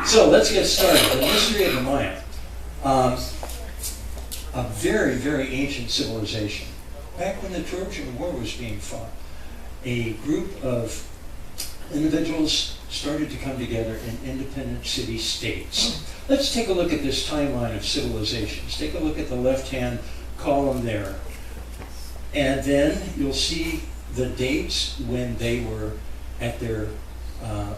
So let's get started. The history of the Maya. A very, very ancient civilization. Back when the Trojan War was being fought, a group of individuals started to come together in independent city-states. Let's take a look at this timeline of civilizations. Take a look at the left-hand column there. And then you'll see the dates when they were at their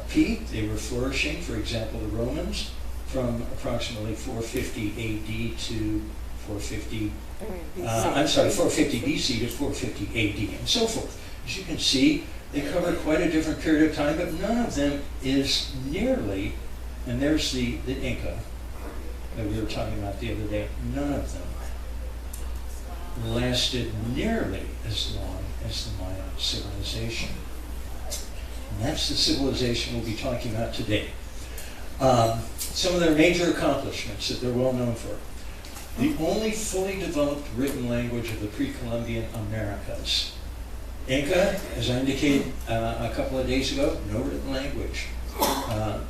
peak. They were flourishing. For example, the Romans from approximately 450 AD to 450, 450 BC to 450 AD, and so forth. As you can see, they cover quite a different period of time, but none of them is nearly, and there's the Inca that we were talking about the other day, none of them lasted nearly as long as the Maya civilization. And that's the civilization we'll be talking about today. Some of their major accomplishments that they're well known for. The only fully developed written language of the pre-Columbian Americas. Inca, as I indicated a couple of days ago, no written language.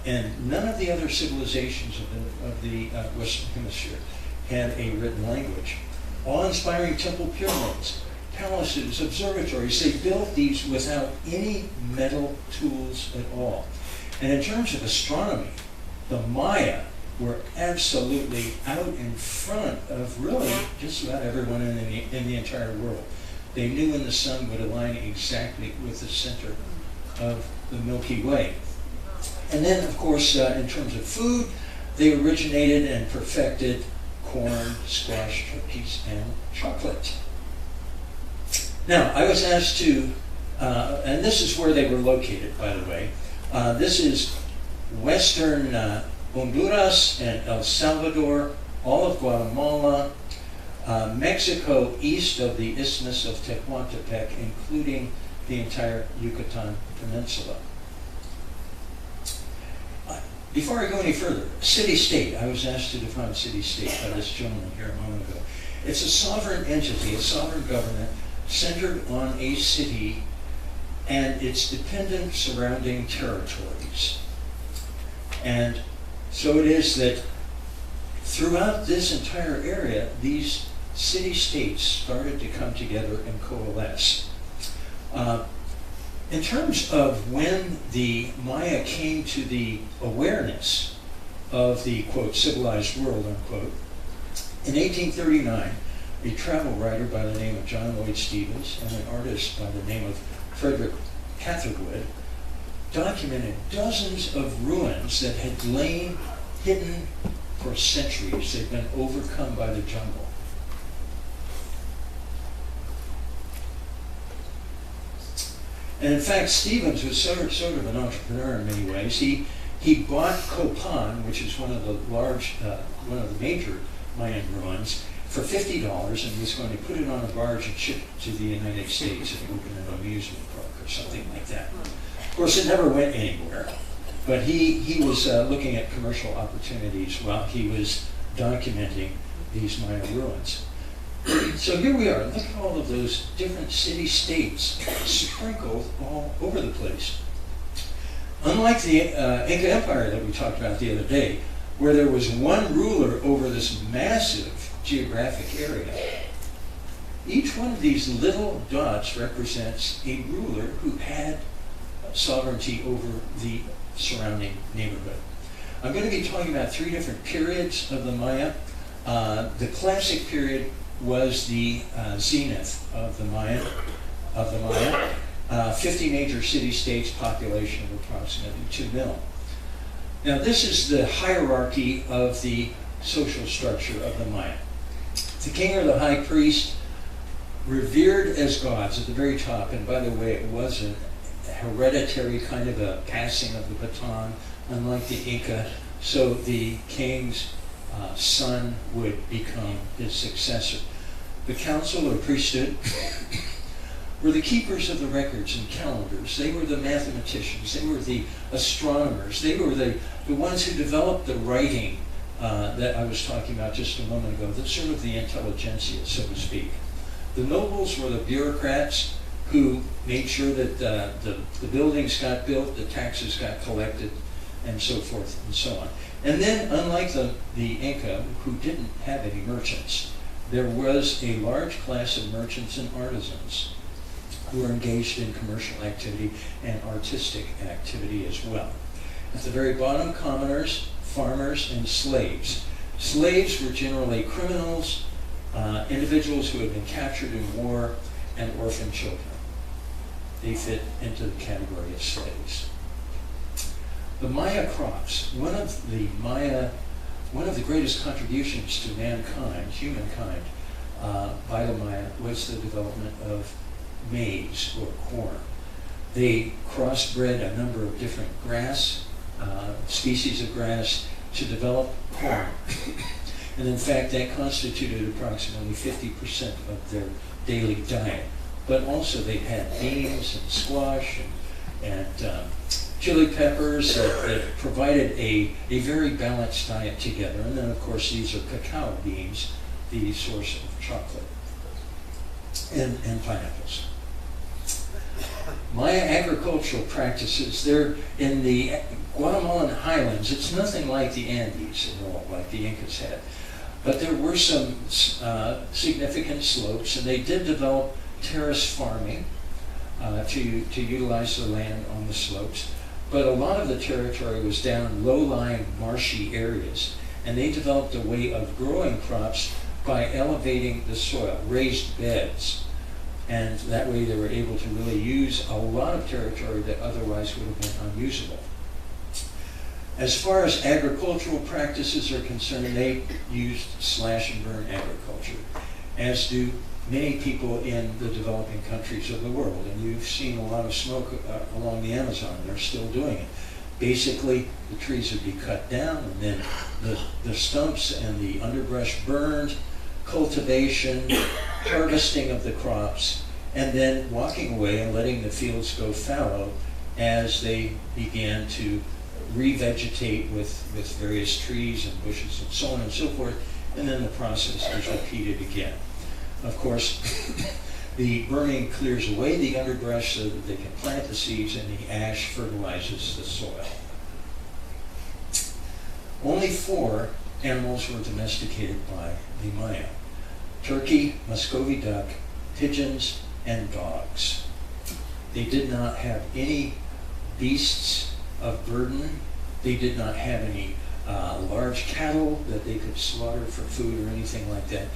And none of the other civilizations of the Western Hemisphere had a written language. Awe-inspiring temple pyramids, palaces, observatories, they built these without any metal tools at all. And in terms of astronomy, the Maya were absolutely out in front of really just about everyone in the entire world. They knew when the sun would align exactly with the center of the Milky Way. And then, of course, in terms of food, they originated and perfected corn, squash, turkeys, and chocolate. Now, I was asked to, and this is where they were located, by the way. This is western Honduras and El Salvador, all of Guatemala, Mexico east of the Isthmus of Tehuantepec, including the entire Yucatan Peninsula. Before I go any further, city-state. I was asked to define city-state by this gentleman here a moment ago. It's a sovereign entity, a sovereign government centered on a city and its dependent surrounding territories. And so it is that throughout this entire area, these city-states started to come together and coalesce. In terms of when the Maya came to the awareness of the, quote, civilized world, unquote, in 1839, a travel writer by the name of John Lloyd Stephens and an artist by the name of Frederick Catherwood documented dozens of ruins that had lain hidden for centuries. They've been overcome by the jungle. And in fact, Stephens was sort of an entrepreneur in many ways. He bought Copan, which is one of the major Mayan ruins, for $50, and was going to put it on a barge and ship it to the United States and open an amusement park or something like that. Of course, it never went anywhere, but he was looking at commercial opportunities while he was documenting these Maya ruins. So here we are. Look at all of those different city-states sprinkled all over the place. Unlike the Inca Empire that we talked about the other day, where there was one ruler over this massive geographic area, each one of these little dots represents a ruler who had sovereignty over the surrounding neighborhood. I'm going to be talking about three different periods of the Maya. The classic period was the zenith of the Maya. 50 major city-states, population of approximately 2 million. Now this is the hierarchy of the social structure of the Maya. The king or the high priest, revered as gods at the very top, and by the way, it was a hereditary kind of a passing of the baton, unlike the Inca, so the king's son would become his successor. The council or priesthood were the keepers of the records and calendars. They were the mathematicians. They were the astronomers. They were the ones who developed the writing that I was talking about just a moment ago, that's sort of the intelligentsia, so to speak. The nobles were the bureaucrats who made sure that the buildings got built, the taxes got collected, and so forth and so on. And then, unlike the Inca, who didn't have any merchants, there was a large class of merchants and artisans who were engaged in commercial activity and artistic activity as well. At the very bottom, commoners, farmers, and slaves. Slaves were generally criminals, individuals who had been captured in war, and orphan children. They fit into the category of slaves. The Maya crops, one of the greatest contributions to mankind, humankind, by the Maya was the development of maize or corn. They crossbred a number of different grass, species of grass, to develop corn. And in fact, that constituted approximately 50% of their daily diet. But also they had beans and squash and chili peppers that provided a very balanced diet together. And then, of course, these are cacao beans, the source of chocolate, and pineapples. Maya agricultural practices, they're in the Guatemalan highlands. It's nothing like the Andes at all, like the Incas had. But there were some significant slopes, and they did develop terrace farming to utilize the land on the slopes. But a lot of the territory was down low-lying marshy areas, and they developed a way of growing crops by elevating the soil, raised beds. And that way they were able to really use a lot of territory that otherwise would have been unusable. As far as agricultural practices are concerned, they used slash and burn agriculture, as do many people in the developing countries of the world. And you've seen a lot of smoke along the Amazon. They're still doing it. Basically, the trees would be cut down, and then the stumps and the underbrush burned, cultivation, harvesting of the crops, and then walking away and letting the fields go fallow as they began to revegetate with various trees and bushes and so on and so forth, and then the process is repeated again. Of course, the burning clears away the underbrush so that they can plant the seeds, and the ash fertilizes the soil. Only 4 animals were domesticated by the Maya: turkey, Muscovy duck, pigeons, and dogs. They did not have any beasts of burden. They did not have any large cattle that they could slaughter for food or anything like that.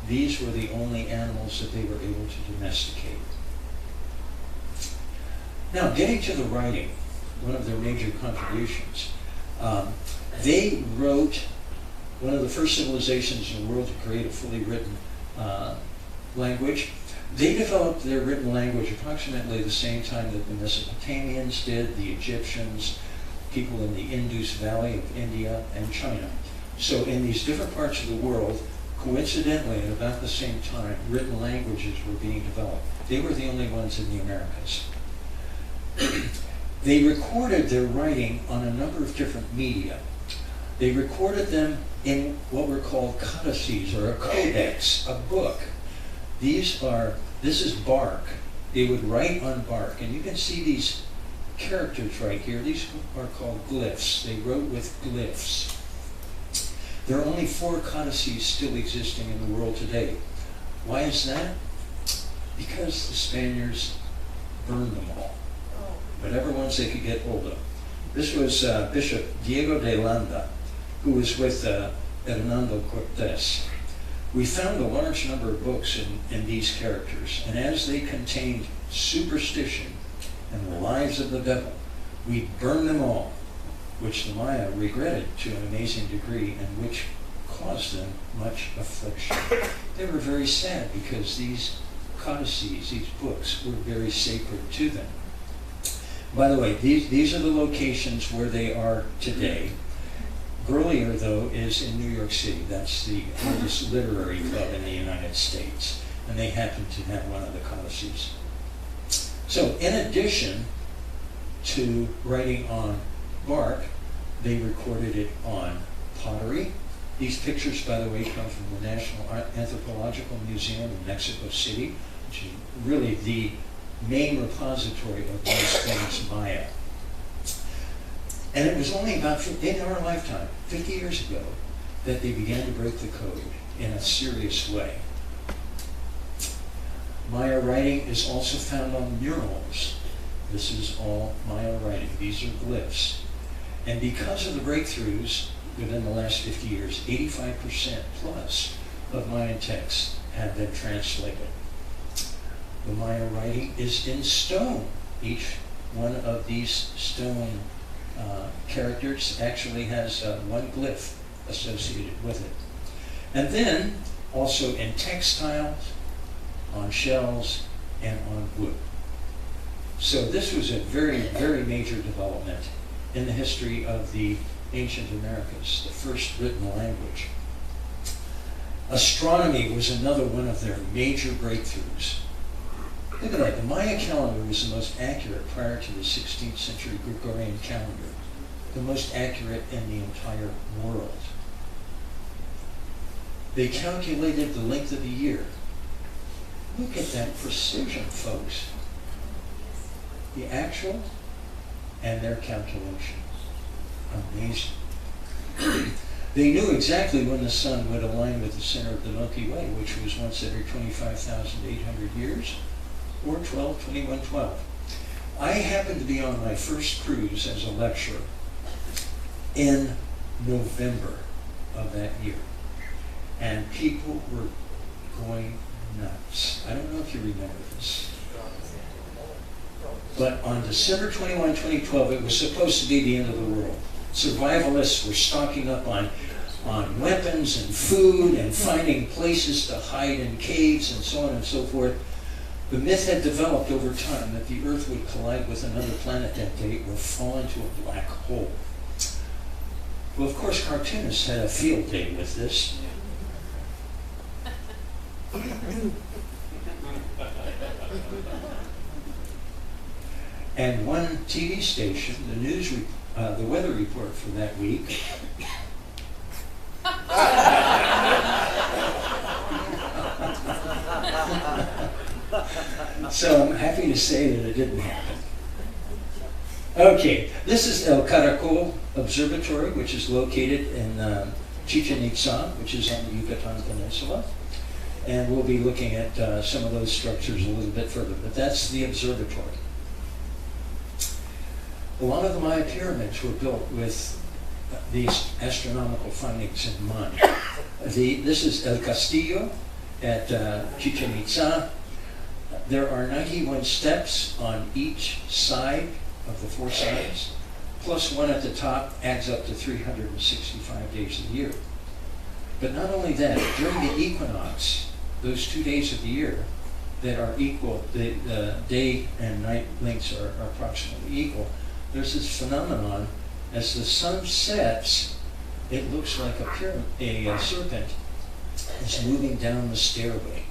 These were the only animals that they were able to domesticate. Now, getting to the writing, one of their major contributions, they wrote one of the first civilizations in the world to create a fully written language. They developed their written language approximately the same time that the Mesopotamians did, the Egyptians, people in the Indus Valley of India, and China. So in these different parts of the world, coincidentally, at about the same time, written languages were being developed. They were the only ones in the Americas. They recorded their writing on a number of different media. They recorded them in what were called codices, or a codex, a book. This is bark. They would write on bark, and you can see these characters right here. These are called glyphs. They wrote with glyphs. There are only 4 codices still existing in the world today. Why is that? Because the Spaniards burned them all. Whatever ones they could get hold of. This was Bishop Diego de Landa, who was with Hernando Cortés. We found a large number of books in these characters, and as they contained superstition and the lives of the devil, we burned them all, which the Maya regretted to an amazing degree, and which caused them much affliction. They were very sad because these codices, these books, were very sacred to them. By the way, these are the locations where they are today. Grolier, though, is in New York City. That's the oldest literary club in the United States, and they happen to have one of the codices. So, in addition to writing on bark, they recorded it on pottery. These pictures, by the way, come from the National Anthropological Museum in Mexico City, which is really the main repository of these things Maya. And it was only about, in our lifetime, 50 years ago, that they began to break the code in a serious way. Maya writing is also found on murals. This is all Maya writing. These are glyphs. And because of the breakthroughs within the last 50 years, 85% plus of Mayan texts have been translated. The Maya writing is in stone. Each one of these stone characters actually has one glyph associated with it. And then also in textiles, on shells, and on wood. So this was a very, very major development in the history of the ancient Americas, the first written language. Astronomy was another one of their major breakthroughs. Look at that, the Maya calendar was the most accurate prior to the 16th century Gregorian calendar, the most accurate in the entire world. They calculated the length of the year. Look at that precision, folks. The actual and their calculations. Amazing. They knew exactly when the sun would align with the center of the Milky Way, which was once every 25,800 years, or 12-21-12. I happened to be on my first cruise as a lecturer in November of that year, and people were going nuts. I don't know if you remember this, but on December 21, 2012, it was supposed to be the end of the world. Survivalists were stocking up on weapons and food and finding places to hide in caves and so on and so forth. The myth had developed over time that the Earth would collide with another planet that day or fall into a black hole. Well, of course, cartoonists had a field day with this. And one TV station, the weather report for that week, so I'm happy to say that it didn't happen. Okay, this is El Caracol Observatory, which is located in Chichen Itza, which is on the Yucatan Peninsula. And we'll be looking at some of those structures a little bit further, but that's the observatory. A lot of the Maya pyramids were built with these astronomical findings in mind. This is El Castillo at Chichen Itza. There are 91 steps on each side of the four sides, plus one at the top adds up to 365 days a year. But not only that, during the equinox, those 2 days of the year that are equal, the day and night lengths are approximately equal, there's this phenomenon, as the sun sets, it looks like a serpent is moving down the stairway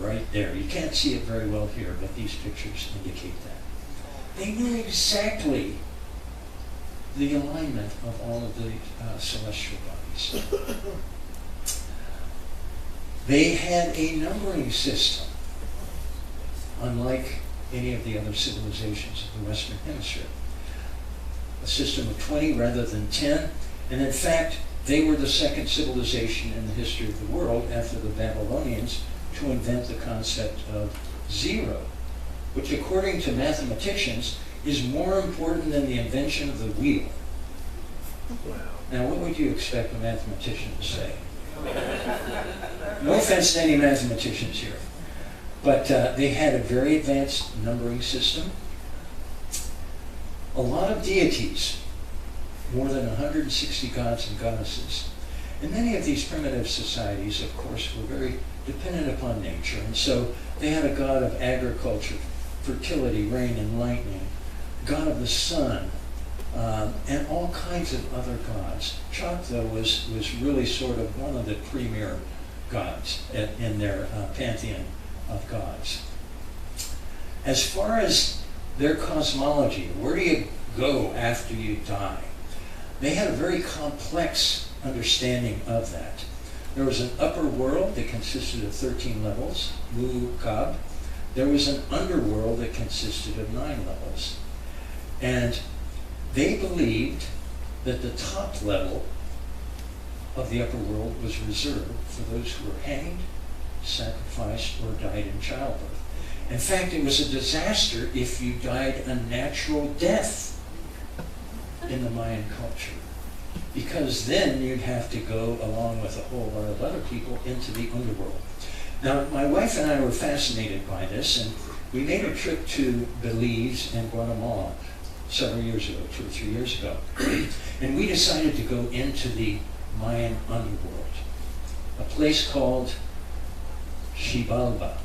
right there. You can't see it very well here, but these pictures indicate that. They knew exactly the alignment of all of the celestial bodies. They had a numbering system, unlike any of the other civilizations of the Western Hemisphere. A system of 20 rather than 10, and in fact, they were the second civilization in the history of the world after the Babylonians to invent the concept of zero, which according to mathematicians is more important than the invention of the wheel. Now, what would you expect a mathematician to say? No offense to any mathematicians here, but they had a very advanced numbering system. A lot of deities, more than 160 gods and goddesses. And many of these primitive societies, of course, were very dependent upon nature, and so they had a god of agriculture, fertility, rain, and lightning, god of the sun, and all kinds of other gods. Chak, though, was really sort of one of the premier gods in their pantheon of gods. As far as their cosmology, where do you go after you die? They had a very complex understanding of that. There was an upper world that consisted of 13 levels, Mu, Kab. There was an underworld that consisted of 9 levels. And They believed that the top level of the upper world was reserved for those who were hanged, sacrificed, or died in childbirth. In fact, it was a disaster if you died a natural death in the Mayan culture, because then you'd have to go, along with a whole lot of other people, into the underworld. Now, my wife and I were fascinated by this, and we made a trip to Belize and Guatemala several years ago, 2 or 3 years ago, and we decided to go into the Mayan underworld, a place called Xibalba.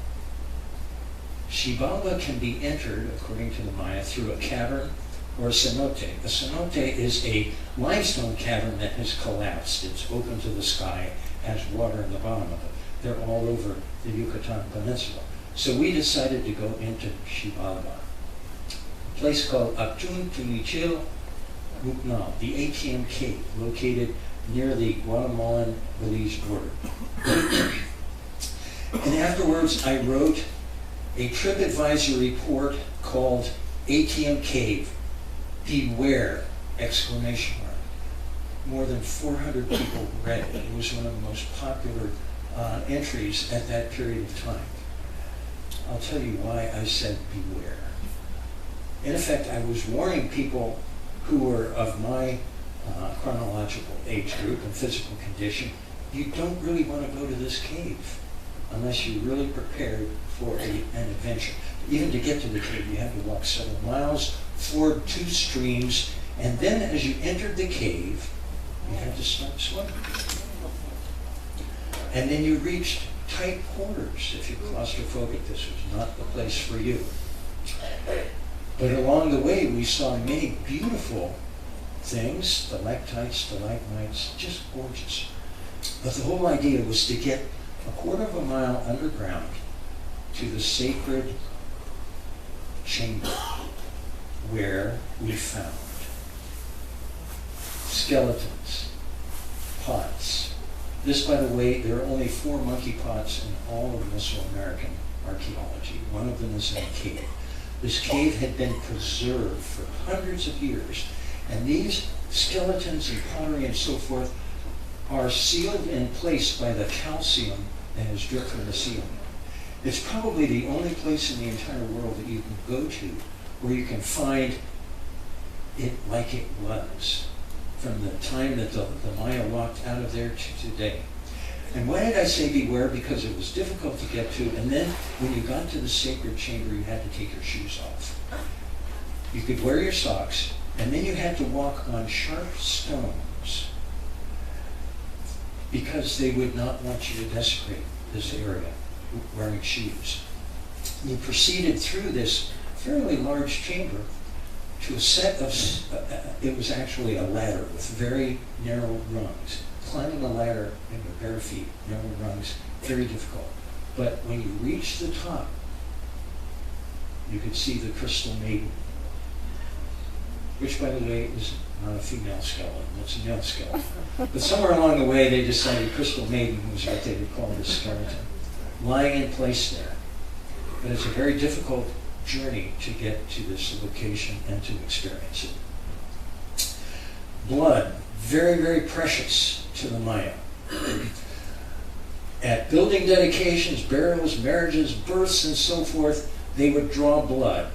Xibalba can be entered, according to the Maya, through a cavern or a cenote. A cenote is a limestone cavern that has collapsed. It's open to the sky, has water in the bottom of it. They're all over the Yucatan Peninsula. So we decided to go into Xibalba, a place called Atun Tumichil Muknal, the ATM cave, located near the Guatemalan-Belize border. And afterwards, I wrote a TripAdvisor report called ATM Cave, Beware! Exclamation mark. More than 400 people read it. It was one of the most popular entries at that period of time. I'll tell you why I said beware. In effect, I was warning people who were of my chronological age group and physical condition, you don't really want to go to this cave unless you're really prepared for an adventure. Even to get to the cave, you had to walk several miles, ford 2 streams, and then as you entered the cave, you had to start swimming. And then you reached tight quarters. If you're claustrophobic, this was not the place for you. But along the way, we saw many beautiful things, stalactites, stalagmites, just gorgeous. But the whole idea was to get a quarter of a mile underground to the sacred chamber where we found skeletons, pots. This, by the way, there are only 4 monkey pots in all of Mesoamerican archaeology. One of them is in a cave. This cave had been preserved for hundreds of years, and these skeletons and pottery and so forth are sealed in place by the calcium that is dripped from the ceiling. It's probably the only place in the entire world that you can go to where you can find it like it was from the time that the Maya walked out of there to today. And why did I say beware? Because it was difficult to get to, and then when you got to the sacred chamber, you had to take your shoes off. You could wear your socks, and then you had to walk on sharp stones because they would not want you to desecrate this area wearing shoes. You proceeded through this fairly large chamber to a set of, it was actually a ladder with very narrow rungs. Climbing a ladder in your bare feet, narrow rungs, very difficult. But when you reached the top, you could see the crystal maiden, which, by the way, is not a female skeleton, it's a male skeleton. But somewhere along the way, they decided crystal maiden was what they would call the skeleton, lying in place there. But it's a very difficult journey to get to this location and to experience it. Blood, very, very precious to the Maya. At building dedications, burials, marriages, births, and so forth, they would draw blood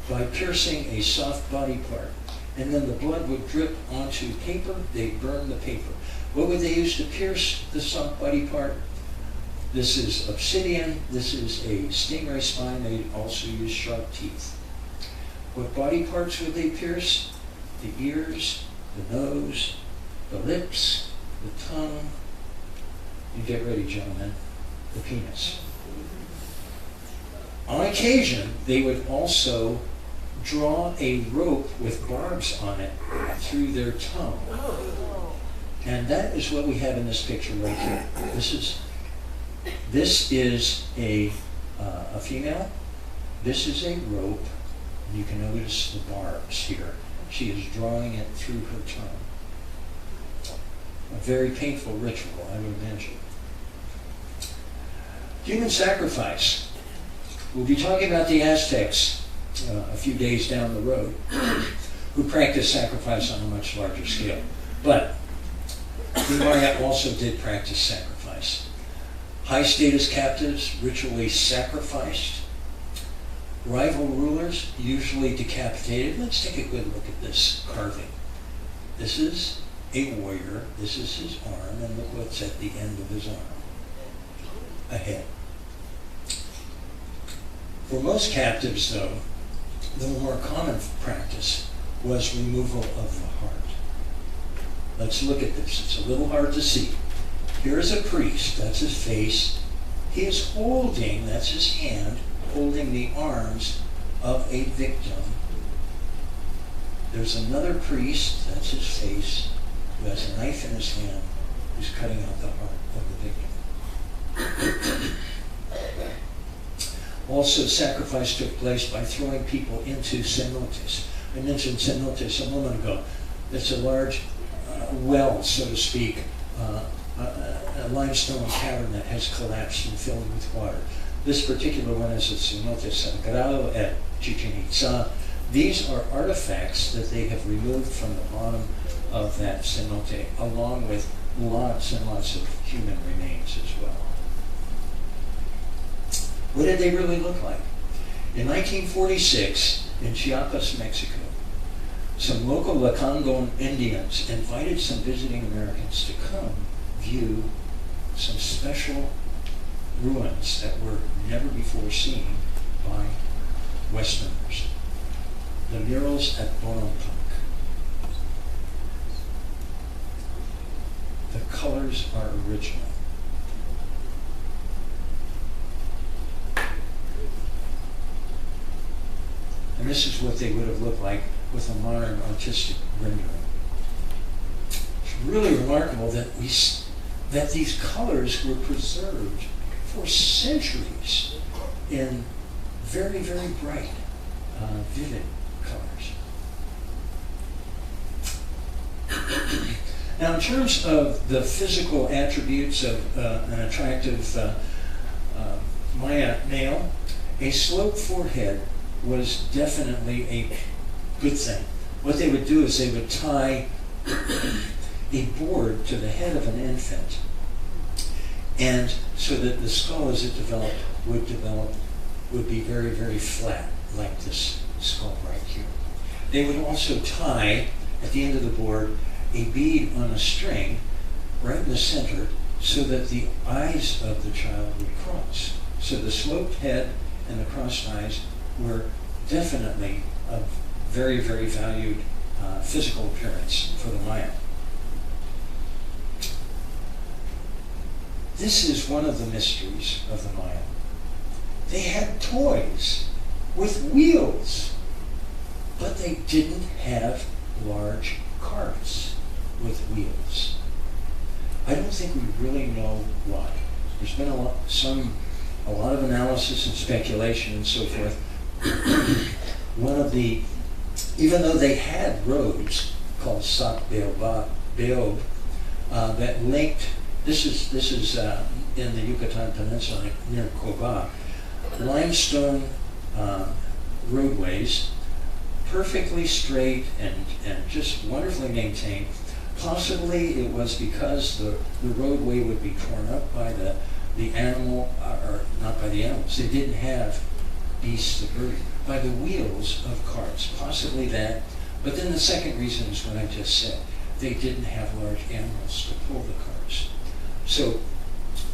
by piercing a soft body part. And then the blood would drip onto paper. They'd burn the paper. What would they use to pierce the soft body part? This is obsidian. This is a stingray spine. They also use sharp teeth. What body parts would they pierce? The ears, the nose, the lips, the tongue. You get ready, gentlemen. The penis. On occasion, they would also draw a rope with barbs on it through their tongue. And that is what we have in this picture right here. This is a female. This is a rope. And you can notice the barbs here. She is drawing it through her tongue. A very painful ritual, I would imagine. Human sacrifice. We'll be talking about the Aztecs a few days down the road. who practiced sacrifice on a much larger scale. But the Maya also did practice sacrifice. High status captives ritually sacrificed. Rival rulers usually decapitated. Let's take a good look at this carving. This is a warrior. This is his arm, and look what's at the end of his arm. A head. For most captives, though, the more common practice was removal of the heart. Let's look at this. It's a little hard to see. Here's a priest. That's his face. He is holding, that's his hand, holding the arms of a victim. There's another priest, that's his face, who has a knife in his hand, who's cutting out the heart of the victim. Also, sacrifice took place by throwing people into cenotes. I mentioned cenotes a moment ago. It's a large well, so to speak, a limestone cavern that has collapsed and filled with water. This particular one is at Cenote Sagrado at Chichen Itza. These are artifacts that they have removed from the bottom of that cenote, along with lots and lots of human remains as well. What did they really look like? In 1946, in Chiapas, Mexico, some local Lacandon Indians invited some visiting Americans to come view some special ruins that were never before seen by Westerners. The murals at Bonampak. The colors are original. And this is what they would have looked like with a modern artistic rendering. It's really remarkable that these colors were preserved for centuries in very, very bright, vivid colors. Now, in terms of the physical attributes of an attractive Maya male, a sloped forehead was definitely a good thing. What they would do is they would tie a board to the head of an infant, and so that the skull as it developed would be very, very flat, like this skull right here. They would also tie, at the end of the board, a bead on a string right in the center so that the eyes of the child would cross. So the sloped head and the crossed eyes were definitely a very, very valued physical appearance for the Maya. This is one of the mysteries of the Maya. They had toys with wheels, but they didn't have large carts with wheels. I don't think we really know why. There's been a lot of analysis and speculation and so forth. Even though they had roads called Sac Beob that linked, this is in the Yucatan Peninsula near Coba, limestone roadways, perfectly straight and just wonderfully maintained. Possibly it was because the roadway would be torn up by the animal, or not by the animals. They didn't have beasts of burden, by the wheels of carts, possibly that. But then the second reason is what I just said. They didn't have large animals to pull the carts. So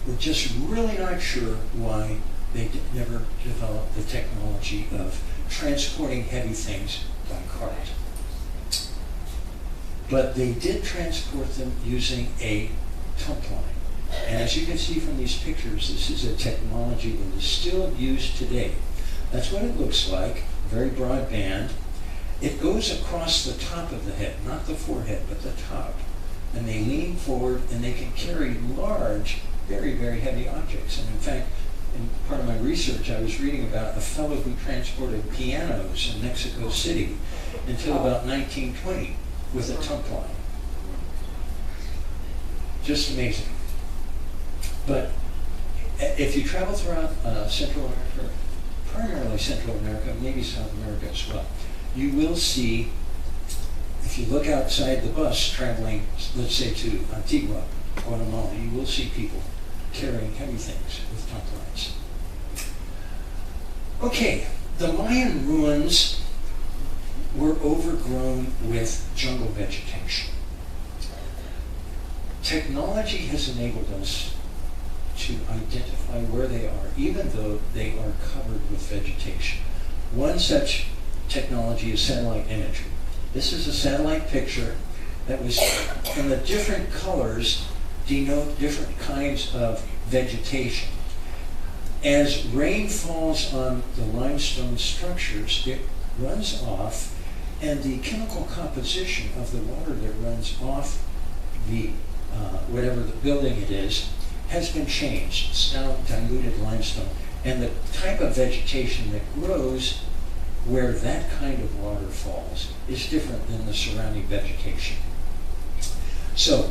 we're just really not sure why they never developed the technology of transporting heavy things by cart. But they did transport them using a tump line. And as you can see from these pictures, this is a technology that is still used today. That's what it looks like, very broad band. It goes across the top of the head, not the forehead, but the top. And they lean forward and they can carry large, very, very heavy objects. And in fact, in part of my research, I was reading about a fellow who transported pianos in Mexico City until about 1920 with a tump line. Just amazing. But if you travel throughout primarily Central America, maybe South America as well, you will see if you look outside the bus traveling, let's say to Antigua, Guatemala, you will see people carrying heavy things with tongue lines. Okay, the Mayan ruins were overgrown with jungle vegetation. Technology has enabled us to identify where they are, even though they are covered with vegetation. One such technology is satellite imagery. This is a satellite picture that was, and the different colors denote different kinds of vegetation. As rain falls on the limestone structures, it runs off, and the chemical composition of the water that runs off the whatever the building it is has been changed. It's now diluted limestone, and the type of vegetation that grows where that kind of water falls is different than the surrounding vegetation. So,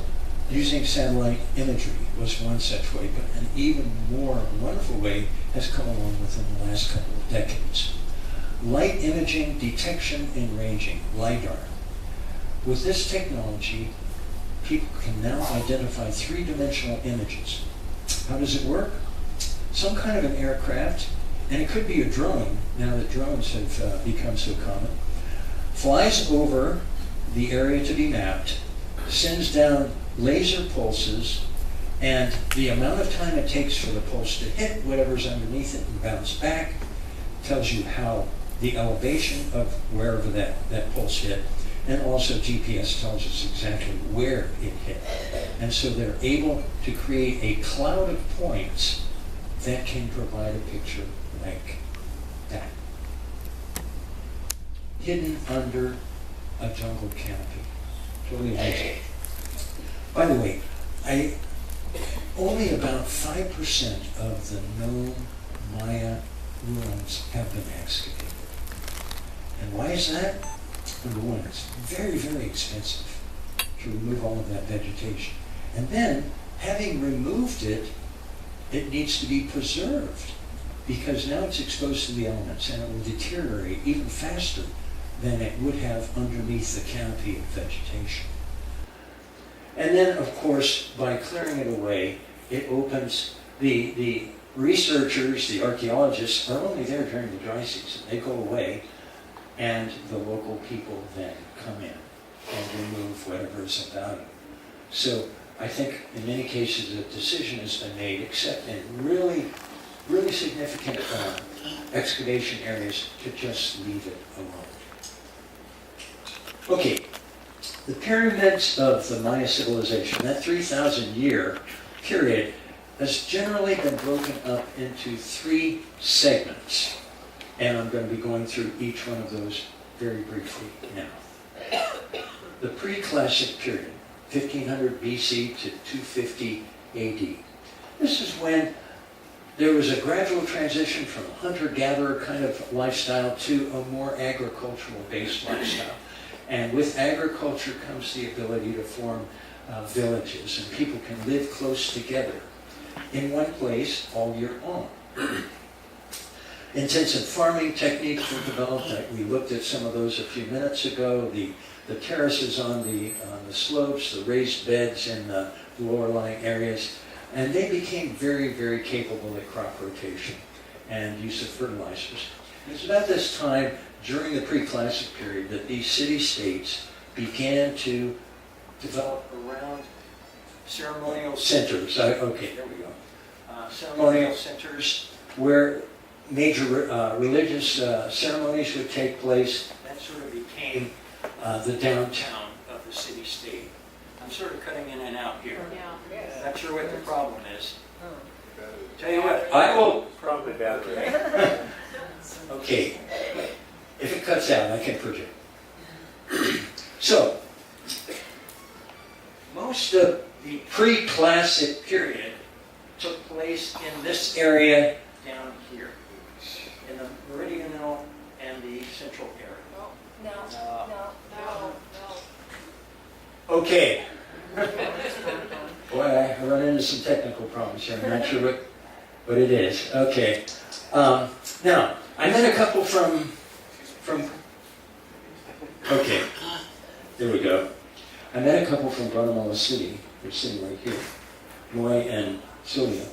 using satellite imagery was one such way, but an even more wonderful way has come along within the last couple of decades. Light imaging, detection, and ranging, LiDAR. With this technology, people can now identify three-dimensional images. How does it work? Some kind of an aircraft, and it could be a drone, now that drones have become so common, flies over the area to be mapped, sends down laser pulses, and the amount of time it takes for the pulse to hit whatever's underneath it and bounce back tells you how the elevation of wherever that pulse hit, and also GPS tells us exactly where it hit. And so they're able to create a cloud of points that can provide a picture like that, hidden under a jungle canopy. Totally amazing. By the way, only about 5% of the known Maya ruins have been excavated. And why is that? Number one, it's very, very expensive to remove all of that vegetation. And then, having removed it, it needs to be preserved, because now it's exposed to the elements and it will deteriorate even faster than it would have underneath the canopy of vegetation. And then, of course, by clearing it away, it opens the researchers, the archaeologists are only there during the dry season. They go away, and the local people then come in and remove whatever is of value. So I think in many cases a decision has been made, except in really, really significant excavation areas, to just leave it alone. Okay, the pyramids of the Maya civilization, that 3,000 year period, has generally been broken up into three segments. And I'm going to be going through each one of those very briefly now. The pre-classic period, 1500 BC to 250 AD. This is when there was a gradual transition from a hunter-gatherer kind of lifestyle to a more agricultural-based lifestyle. And with agriculture comes the ability to form villages, and people can live close together in one place all year long. Intensive farming techniques were developed. We looked at some of those a few minutes ago. The terraces on the slopes, the raised beds in the lower lying areas, and they became very, very capable at crop rotation and use of fertilizers. It's about this time, during the pre-classic period, that these city-states began to develop around ceremonial centers. Okay, there we go. Ceremonial centers where major religious ceremonies would take place. That sort of became the downtown of the city-state. I'm sort of cutting in and out here. Yeah. Not sure what the problem is. Tell you what, I will... Probably battery. Okay. If it cuts out, I can project. So, most of the pre-classic period took place in this area down here, in the meridional and the central area. No. Okay. Boy, I run into some technical problems here. I'm not sure what it is. Okay. Now, I met a couple from okay. There we go. I met a couple from Guatemala City. They're sitting right here, Roy and Sylvia.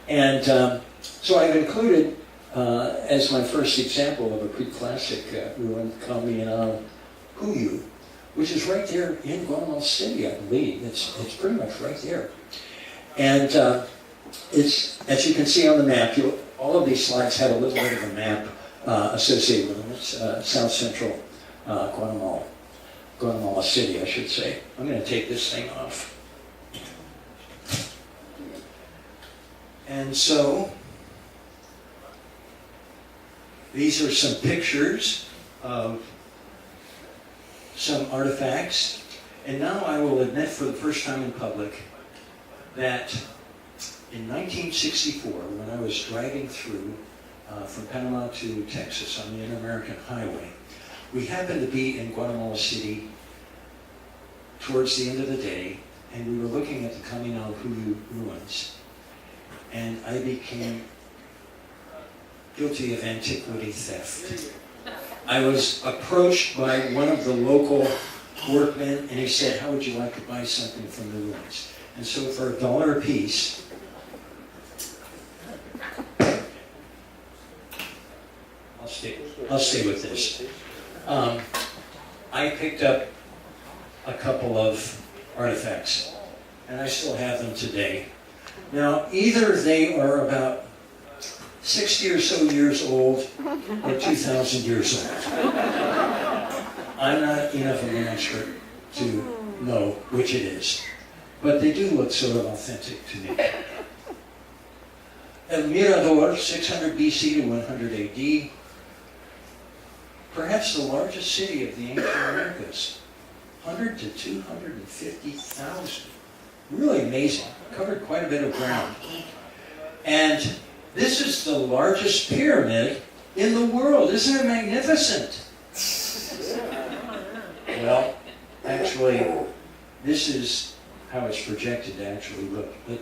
And so I've included, as my first example of a pre-classic ruin, Camino Huyu, which is right there in Guatemala City, I believe. It's pretty much right there. And it's, as you can see on the map, all of these slides have a little bit of a map associated with them. It's South Central Guatemala City, I should say. I'm going to take this thing off. And so, these are some pictures of some artifacts. And now I will admit for the first time in public that in 1964, when I was driving through from Panama to Texas on the Inter-American Highway, we happened to be in Guatemala City towards the end of the day, and we were looking at the Camino Huyu ruins. And I became guilty of antiquity theft. I was approached by one of the local workmen, and he said, "How would you like to buy something from the ruins?" And so for $1 a piece, I'll stay with this. I picked up a couple of artifacts, and I still have them today. Now, either they are about 60 or so years old or 2,000 years old. I'm not enough of an expert to know which it is, but they do look sort of authentic to me. El Mirador, 600 BC to 100 AD, perhaps the largest city of the ancient Americas, 100 to 250,000. Really amazing. Covered quite a bit of ground. And this is the largest pyramid in the world. Isn't it magnificent? Well, actually, this is how it's projected to actually look. But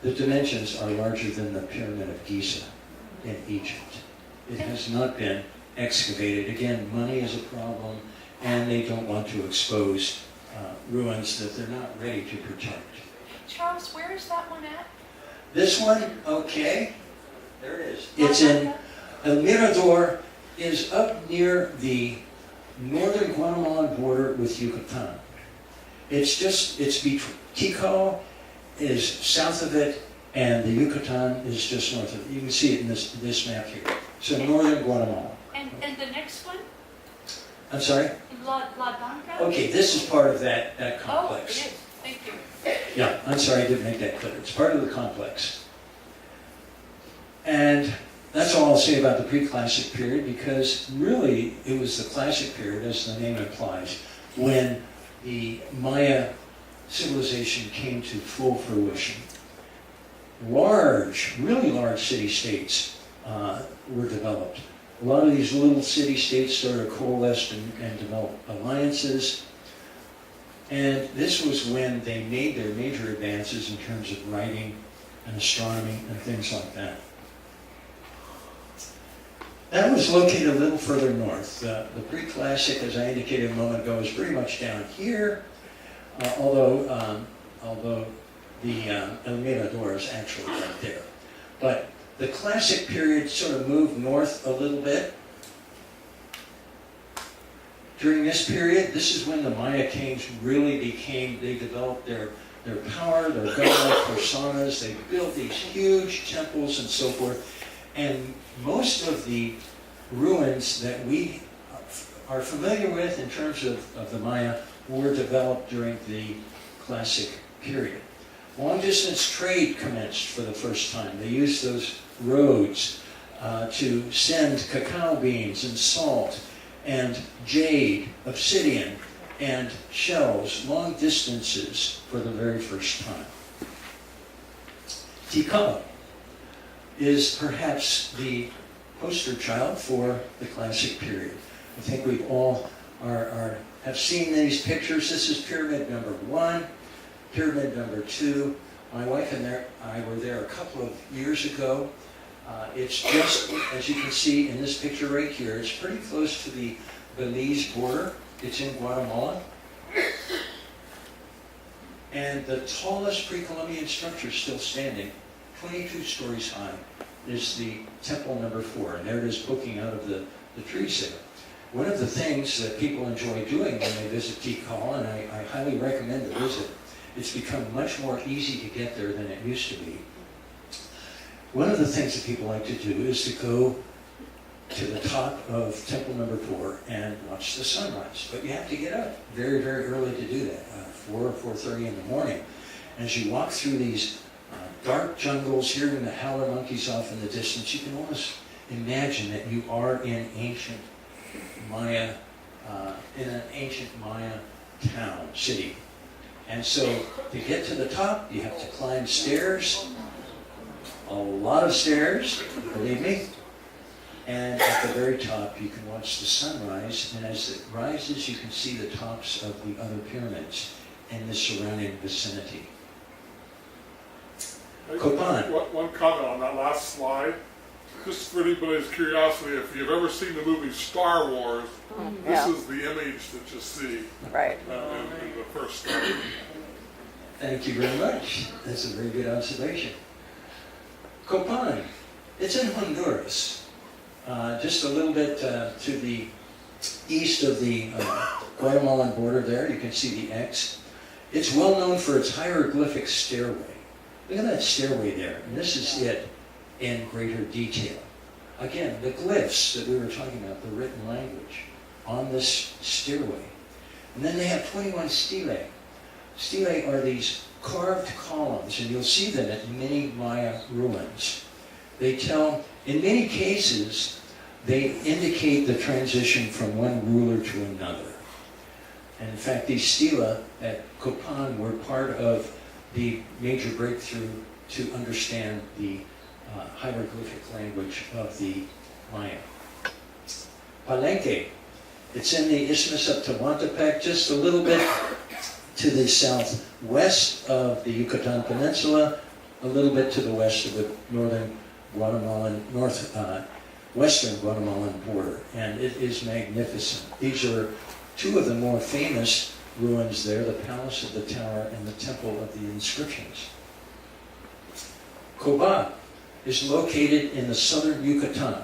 the dimensions are larger than the Pyramid of Giza in Egypt. It has not been excavated. Again, money is a problem, and they don't want to expose ruins that they're not ready to protect. Charles, where is that one at? This one, okay, there it is. It's in, El Mirador is up near the northern Guatemalan border with Yucatan. It's between, Tikal is south of it, and the Yucatan is just north of it. You can see it in this map here. So northern Guatemala. And the next one? I'm sorry? La Banca? Okay, this is part of that complex. Oh, it is. Thank you. Yeah, I'm sorry I didn't make that clear. It's part of the complex. And that's all I'll say about the pre-classic period, because really it was the classic period, as the name implies, when the Maya civilization came to full fruition. Really large city-states were developed. A lot of these little city-states sort of coalesced and developed alliances. And this was when they made their major advances in terms of writing and astronomy and things like that. That was located a little further north. The pre-classic, as I indicated a moment ago, is pretty much down here, although the El Mirador is actually right there. But the classic period sort of moved north a little bit. During this period, this is when the Maya kings really they developed their power, their godlike personas, they built these huge temples and so forth. And most of the ruins that we are familiar with in terms of the Maya were developed during the classic period. Long-distance trade commenced for the first time. They used those roads to send cacao beans and salt and jade, obsidian, and shells long distances for the very first time. Tikal is perhaps the poster child for the classic period. I think we all have seen these pictures. This is pyramid number 1, pyramid number 2. My wife and I were there a couple of years ago. It's just, as you can see in this picture right here, it's pretty close to the Belize border. It's in Guatemala. And the tallest pre-Columbian structure still standing, 22 stories high, is the temple number 4. And there it is poking out of the trees there. One of the things that people enjoy doing when they visit Tikal, and I highly recommend the visit, it's become much more easy to get there than it used to be. One of the things that people like to do is to go to the top of temple number 4 and watch the sunrise. But you have to get up very, very early to do that, 4 or 4:30 in the morning. And as you walk through these dark jungles, hearing the howler monkeys off in the distance, you can almost imagine that you are in ancient Maya, in an ancient Maya town, city. And so to get to the top, you have to climb stairs, a lot of stairs, believe me. And at the very top, you can watch the sunrise, and as it rises, you can see the tops of the other pyramids in the surrounding vicinity. Copan. One comment on that last slide. Just for anybody's curiosity, if you've ever seen the movie Star Wars, this is the image that you see Right. in the first Star Wars. Thank you very much. That's a very good observation. Copan. It's in Honduras. Just a little bit to the east of the Guatemalan border there. You can see the X. It's well known for its hieroglyphic stairway. Look at that stairway there. And this is it in greater detail. Again, the glyphs that we were talking about, the written language on this stairway. And then they have 21 stelae. Stelae are these carved columns, and you'll see them at many Maya ruins. They tell, in many cases, they indicate the transition from one ruler to another. And in fact, these stela at Copan were part of the major breakthrough to understand the hieroglyphic language of the Maya. Palenque. It's in the Isthmus of Tehuantepec, just a little bit to the southwest of the Yucatan Peninsula, a little bit to the west of the northern Guatemalan, western Guatemalan border, and it is magnificent. These are two of the more famous ruins there, the Palace of the Tower and the Temple of the Inscriptions. Coba is located in the southern Yucatan.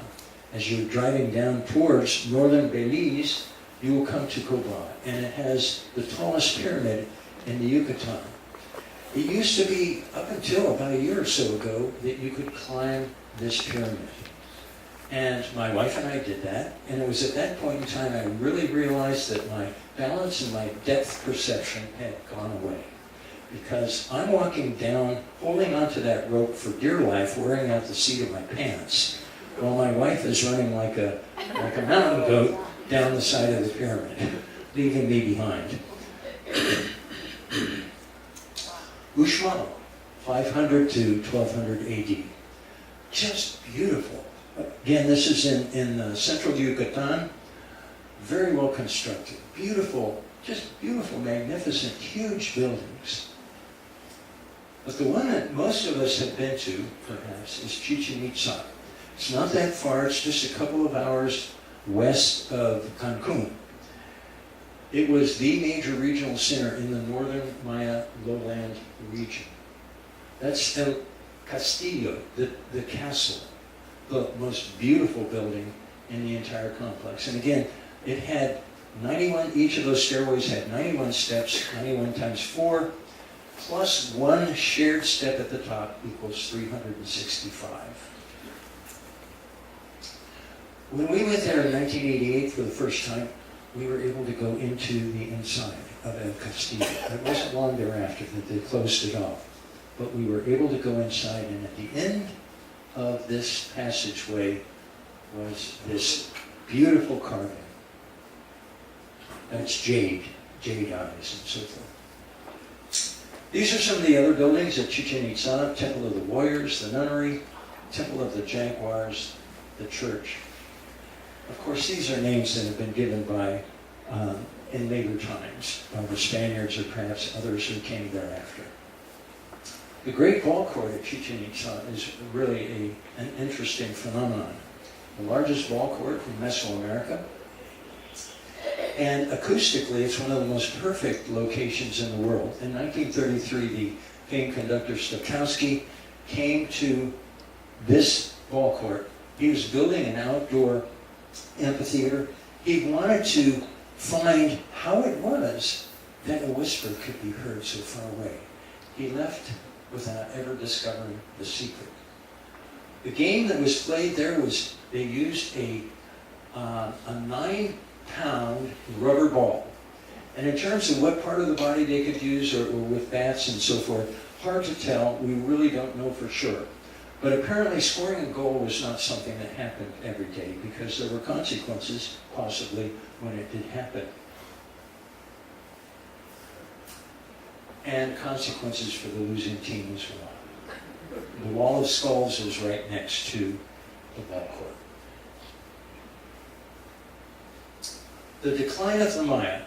As you're driving down towards northern Belize, you will come to Coba, and it has the tallest pyramid in the Yucatan. It used to be, up until about a year or so ago, that you could climb this pyramid. And my wife and I did that, and it was at that point in time I really realized that my balance and my depth perception had gone away. Because I'm walking down, holding onto that rope for dear life, wearing out the seat of my pants, while my wife is running like a mountain goat down the side of the pyramid, leaving me behind. Uxmal, 500 to 1200 AD. Just beautiful. Again, this is in central Yucatan. Very well constructed. Beautiful, just beautiful, magnificent, huge buildings. But the one that most of us have been to, perhaps, is Chichen Itza. It's not that far. It's just a couple of hours west of Cancun. It was the major regional center in the northern Maya lowland region. That's El Castillo, the castle, the most beautiful building in the entire complex. And again, it had 91, each of those stairways had 91 steps, 91 times 4, plus one shared step at the top equals 365. When we went there in 1988 for the first time, we were able to go into the inside of El Castillo. It wasn't long thereafter that they closed it off. But we were able to go inside, and at the end of this passageway was this beautiful carving. That's jade eyes and so forth. These are some of the other buildings at Chichen Itza: Temple of the Warriors, the Nunnery, Temple of the Jaguars, the church. Of course, these are names that have been given by, in later times, by the Spaniards or perhaps others who came thereafter. The Great Ball Court at Chichen Itza is really an interesting phenomenon. The largest ball court in Mesoamerica. And acoustically, it's one of the most perfect locations in the world. In 1933, the famed conductor Stokowski came to this ball court. He was building an outdoor amphitheater. He wanted to find how it was that a whisper could be heard so far away. He left without ever discovering the secret. The game that was played there was, they used a 9-pound rubber ball. And in terms of what part of the body they could use, or with bats and so forth, hard to tell. We really don't know for sure. But apparently scoring a goal was not something that happened every day, because there were consequences, possibly, when it did happen. And consequences for the losing team as well. The wall of skulls is right next to the ball court. The decline of the Maya,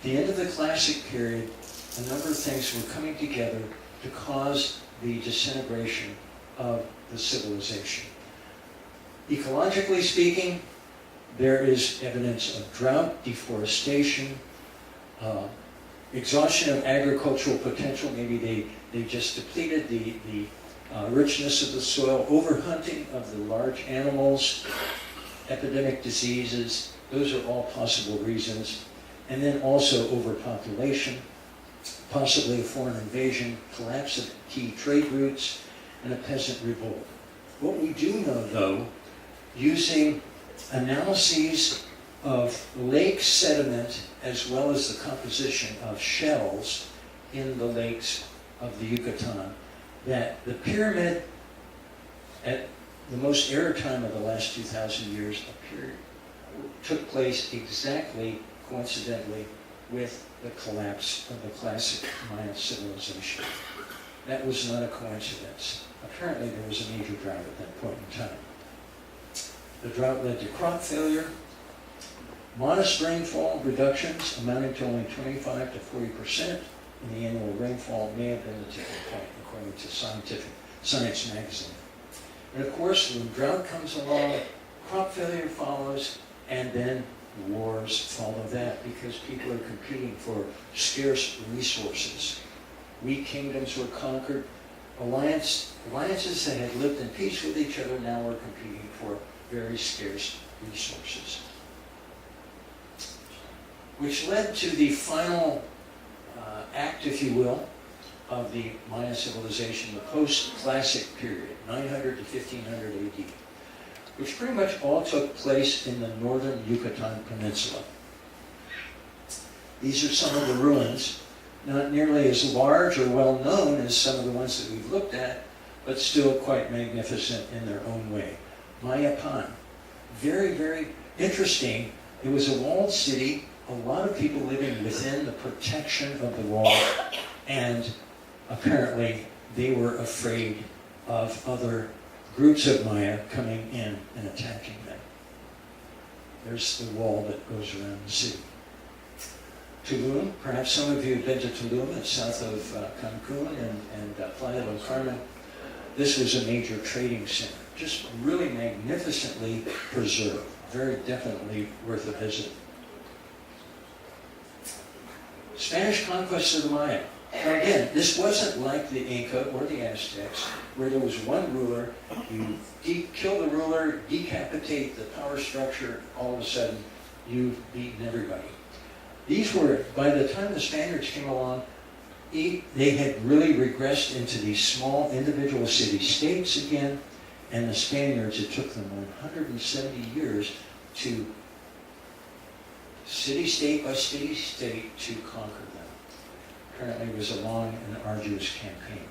the end of the classic period, a number of things were coming together to cause the disintegration of the civilization. Ecologically speaking, there is evidence of drought, deforestation, exhaustion of agricultural potential. Maybe they just depleted the richness of the soil, overhunting of the large animals, epidemic diseases. Those are all possible reasons. And then also overpopulation, possibly a foreign invasion, collapse of key trade routes, and a peasant revolt. What we do know, though, using analyses of lake sediment as well as the composition of shells in the lakes of the Yucatan, that the pyramid at the most arid time of the last 2,000 years took place exactly, coincidentally, with the collapse of the classic Mayan civilization. That was not a coincidence. Apparently there was a major drought at that point in time. The drought led to crop failure, modest rainfall reductions amounting to only 25 to 40% in the annual rainfall may have been the tipping point, according to Science magazine. And of course, when drought comes along, crop failure follows, and then wars follow that, because people are competing for scarce resources. Weak kingdoms were conquered. Alliances that had lived in peace with each other now were competing for very scarce resources. Which led to the final act, if you will, of the Mayan civilization, the post-classic period, 900 to 1500 AD, which pretty much all took place in the northern Yucatan Peninsula. These are some of the ruins, not nearly as large or well known as some of the ones that we've looked at, but still quite magnificent in their own way. Mayapan, very, very interesting. It was a walled city, a lot of people living within the protection of the wall, and apparently they were afraid of other groups of Maya coming in and attacking them. There's the wall that goes around the city. Tulum, perhaps some of you have been to Tulum. It's south of Cancun and Playa del Carmen. This was a major trading center, just really magnificently preserved. Very definitely worth a visit. Spanish conquest of the Maya. Now again, this wasn't like the Inca or the Aztecs, where there was one ruler, you kill the ruler, decapitate the power structure, all of a sudden you've beaten everybody. These were, by the time the Spaniards came along, they had really regressed into these small individual city-states again, and the Spaniards, it took them 170 years to city-state by city-state to conquer them. Apparently it was a long and arduous campaign.